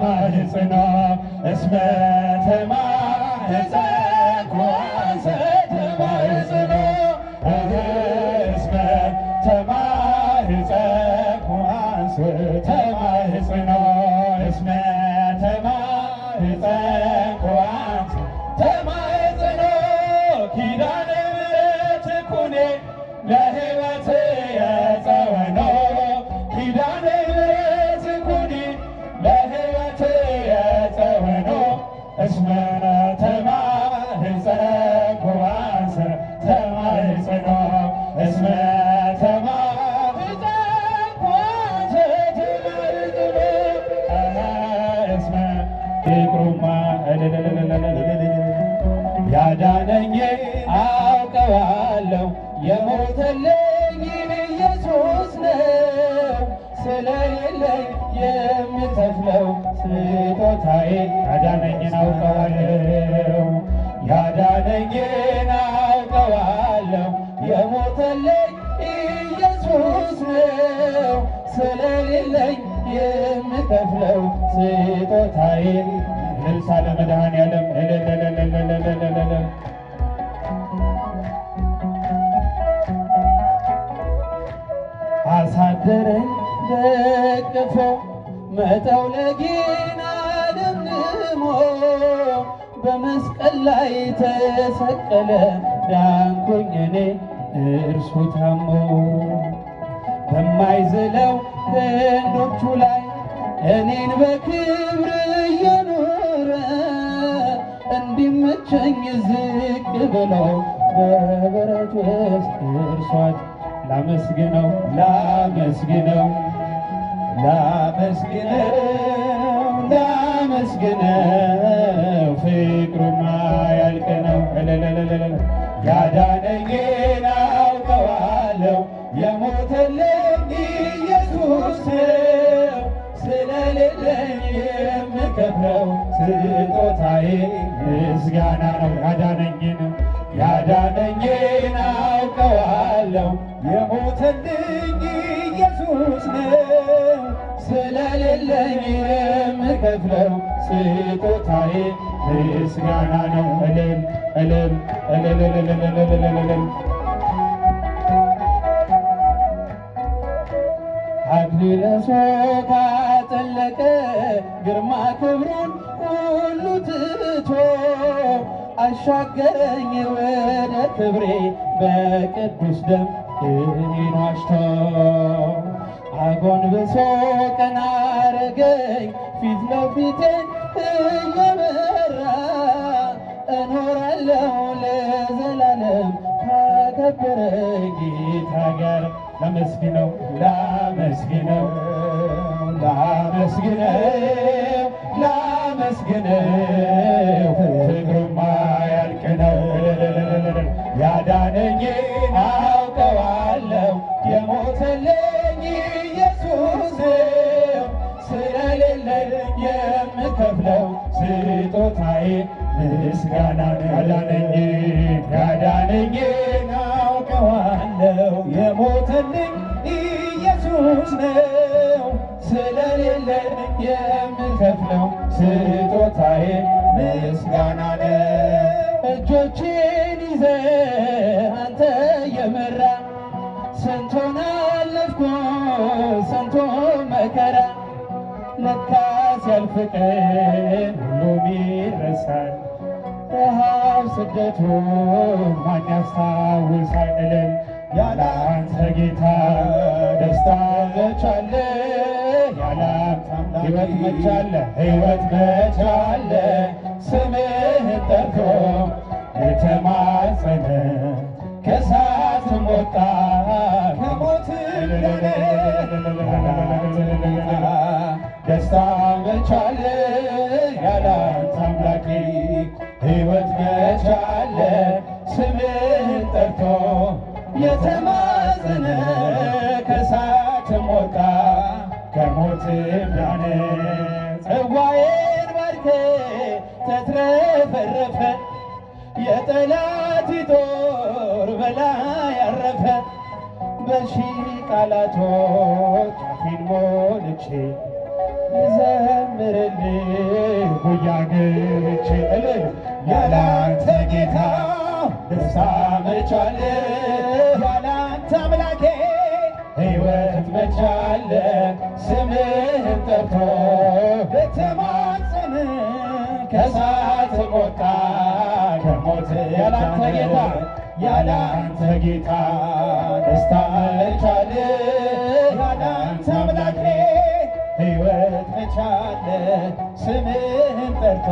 ተማህፀኖ እስመ ተማህፀንኩ አንሰ ተማህፀኖ እስመ ተማህፀንኩ አንሰ ተማህፀኖ እስመ ተማህፀንኩ አንሰ ተማህፀኖ ኪዳነ ምሕረት ኩኔ ለሕይወት የጸወኖ ኪዳነ ምሕረት ኩኒ ለሕይወት የጸወኖ እስመ ተማህፀንኩ አንሰ ተማህፀኖ እስመ ተማህፀንኩ አንሰ ተማህፀኖ እስመ ፍቅሩማ ያዳነኝ አውቀዋለሁ የሞተልኝ ኢየሱስ ነው ስለሌለኝ የምከፍለው ስጦታዬ ያዳነኝን አውቀዋለሁ ያዳነኝን አውቀዋለሁ የሞተልኝ ኢየሱስ ነው ስለሌለኝ የምከፍለው ስጦታዬ እልልታ ለመድኃኔዓለም አሳደረኝ በቅፎ መጠውለጌን አደምድሞ በመስቀል ላይ ተሰቀለ ዳንኩኝ እኔ እርሱ ታሞ በማይዝለው ክንዶቹ ላይ እኔን በክብር እየኖረ እንዲመቸኝ ዝቅ ብሎ በበረት ውስጥ እርሷት ላመስግነው ላመስግነው ላመስግነው ላመስግነው ፍቅሩማ ያልቅ ነው ያዳነኝን አውቀዋለሁ የሞተልኝ ኢየሱስ ነው ስለሌለኝ የምከፍለው ስጦታዬ ምስጋና ነው ያዳነኝን አውቀዋለሁ የሞተልኝ ኢየሱስ ነው ስለሌለኝ የምከፍለው ስጦታዬ ምስጋና ነው እልል አክሊለ ሦክ አጠለቀ ግርማ ክብሩን ሁሉ ትቶ አሻገረኝ ወደ ክብሬ በቅዱስ ደም እኔን ዋጅቶ አጎንብሶ ቀና አረገኝ ፊት ለፊቴን እየመራ እኖራለሁ ለዘላለም ካከበረኝ ጌታ ጋር ላመስግነው ላመስግነው ፍቅሩማ ያልቅ ነው ያዳነኝን አውቀዋለሁ የሞተልኝ ኢየሱስ ነው ስለሌለኝ የምከፍለው ስጦታዬ ምስጋና ያዳነኝን አውቀዋለሁ የሞተልኝ ኢየሱስ ነው ስለሌለኝ የምከፍለው ስጦታዬ ምስጋና ነው። እጆቼን ይዘህ አንተ የመራ ስንቱን አለፍኩ ስንቱ መከራ ለካስ ያልፍ ቀን ሁሉም ይረሳል ረሃብ ስደቱ ማን ያስታውሳል እልል ያለ አንተ ጌታ ደስታ መቻለ ያለ አንተ ሕይወት መቻለ ስምህን ጠርቶ የተማጸነ ከእሳትም ወጣ ከሞትም ዳነ ደስታ መቻለ ያለ አንተ አምላኬ ሕይወት መቻለ ስምህን ጠርቶ የተማጸነ ከእሳትም ወጣ ከሞትም ዳነ ጽዋዬን ባርከ ተትረፈረፈ የጠላት ጦር በላይ ያረፈ በሺህ ቃላቶች አፌን ሞልቼ ልዘምርልህ ጉያ ገብቼ እልል ያላንተ ጌታ ደስታ መች አለ ያላንተ አምላኬ ሕይወት መች አለ ስምህን ጠርቶ በተማጸነ ከእሳት ወጣ ከሞት ያላንተ ጌታ ያላንተ ጌታ ደስታ መች አለ ያላንተ አምላኬ ሕይወት መች አለ ስምህን ጠርቶ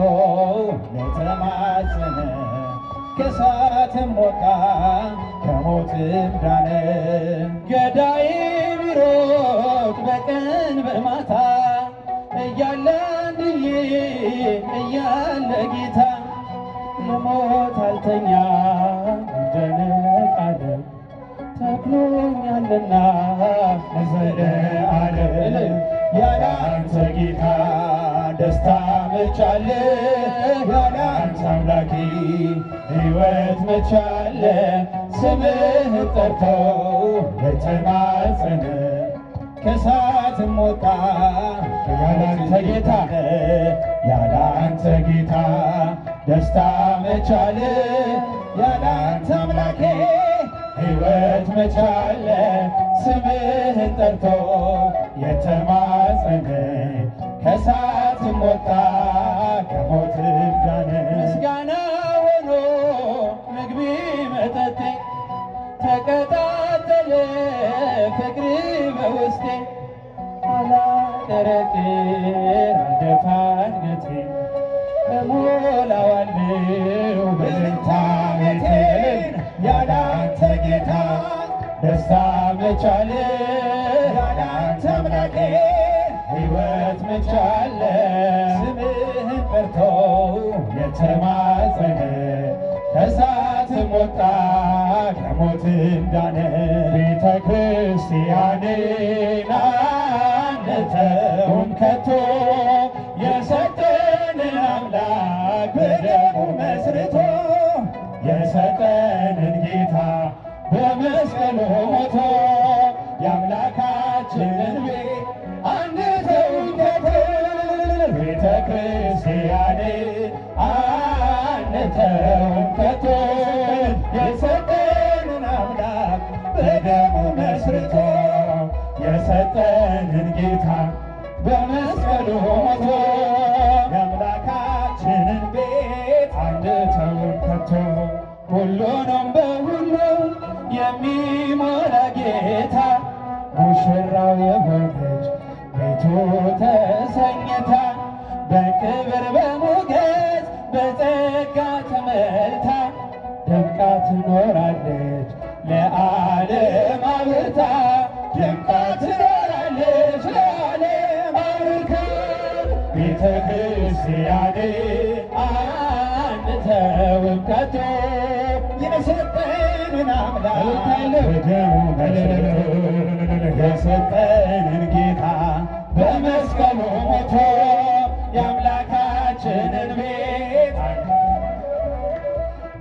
ለተማጸነ ከእሳትም ወጣ ከሞትም ዳነ። ገዳይ ቢሮጥ በቀን በማታ እያለ አንድዬ እያለ ጌታ ለሞት አልተኛ እንደነቃለን ተክሎኛልና ለዘለዓለም ያላንተ ጌታ ደስታ መች አለ ያላንተ አምላኬ ሕይወት መች አለ ስምህን ጠርቶ ለተማጸነ ከእሳትም ወጣ ያላንተ ጌታ ያላንተ ጌታ ደስታ መች አለ ያላንተ አምላኬ ሕይወት መች አለ ስምህን ጠርቶ የተማጸነ ከእሳትም ወጣ ከሞትም ዳነ። ምስጋና ሆኖ ምግቤ መጠጤ ተቀጣጠለ ፍቅር በውስጤ አላደረቅር አልደፋ አንገቴ እሞላዋለሁ በደስታ ቤቴን ያላንተ ጌታ ደስታ መች አለ ያላንተ አምላኬ ሕይወት መች አለ ስምህን ጠርቶ የተማጸነ ከእሳትም ወጣ ከሞትም ዳነ። ቤተ ክርስቲያንን አንተውን ከቶ የሰጠንን አምላክ በደሙ መስርቶ የሰጠንን ጌታ በመስቀሉ ሞቶ የአምላካችንን ቤት አንተውን ከቶ ቤተ ክርስቲያንን አንተውን ከቶ የሰጠንን አምላክ በደሙ መስርቶ የሰጠንን ጌታ በመስቀሉ ሞቶ የአምላካችንን ቤት አንተውን ከቶ ሁሉንም በሁሉ የሚሞላ ጌታ ሙሽራው የሆነች ቤቱ ተሰኝታ በክብር በሞገስ በጸጋ ተመልታ ደምቃ ትኖራለች ለዓለም አብርታ ደምቃ ትኖራለች ለዓለም አብርታ ቤተ ክርስቲያን አንተውም ከቶ የሰጠንን አምላክ በደሙ የሰጠንን ጌታ በመስቀሉ ሞቶ የአምላካችንን ቤት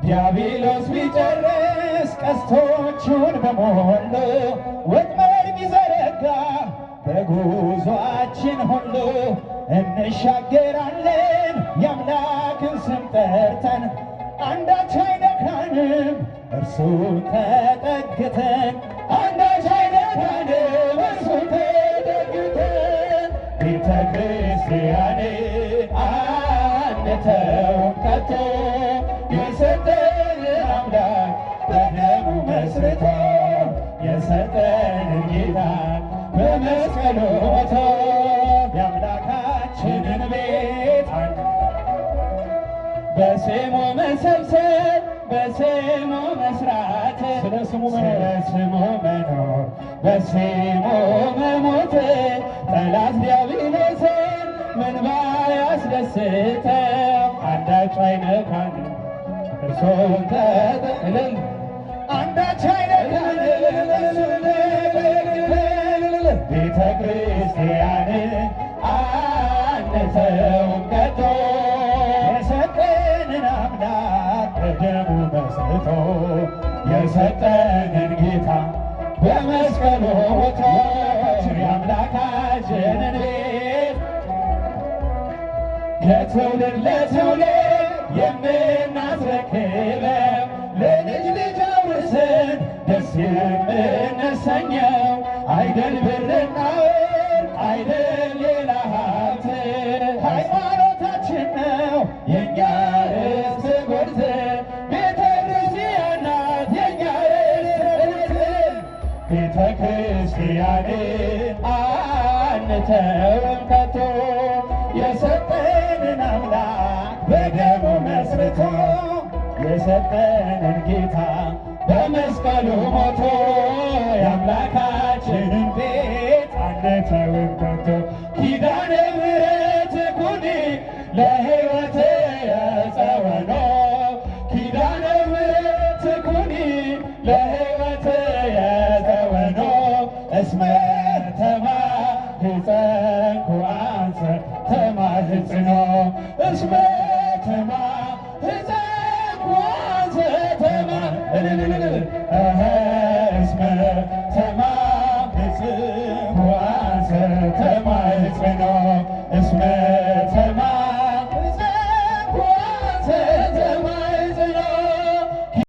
ዲያብሎስ ቢጨርስ ቀስቶቹን በሞሉ ወጥመድ ቢዘረጋ በጉዟችን ሁሉ እንሻገራለን የአምላክን ስም ጠርተን አንዳች አይነካንም እርሱን ተጠግተን አንዳች አይነካንም እርሱን ተጠግተን ቤተ ክርስቲያን አንተውም ከቶ የሰጠንን አምላክ በደሙ መስርቶ የሰጠንን ጌታ በመስቀሉ ሞቶ የአምላካችንን ቤት በስሙ መሰብሰብ በስሙ መስራት ስለ ስሙ መኖር በስሙ መሞት ጠላት ዲያብሎስን ምን ባያስደስተው አንዳች አይነካንም እርሱን ተጠቅልል አንዳች አይነካንም ቤተ ክርስቲያን አንተውም ከቶ የሰጠንን አምላክ በደሙ መስርቶ የሰጠንን ጌታ በመስቀሉ ሞቶ የአምላካችንን ቤት ለትውልድ ለትውልድ የምናስረክበው ለልጅ ልጅ አውርሰን ደስ የምንሰኘው አይደል ብርና ወርቅ አይደል ሌላ ሀብት ሃይማኖታችን ነው የእኛ ርስት ጉርት ቤተ ክርስቲያን ናት የእኛ ርስት ቤተ ክርስቲያንን አንተውም ከቶ የሰጠንን አምላክ በደሙ መስርቶ የሰጠንን ጌታ በመስቀሉ ሞቶ የአምላካችንን ቤት አንተውም ከቶ ኪዳነ ምሕረት ኩኒ ለሕይወት የጸወኖ ኪዳነ ምሕረት ኩኒ ለሕይወት የጸወኖ እስመ ተማህፀንኩ አንሰ ተማህፅኖ እስመ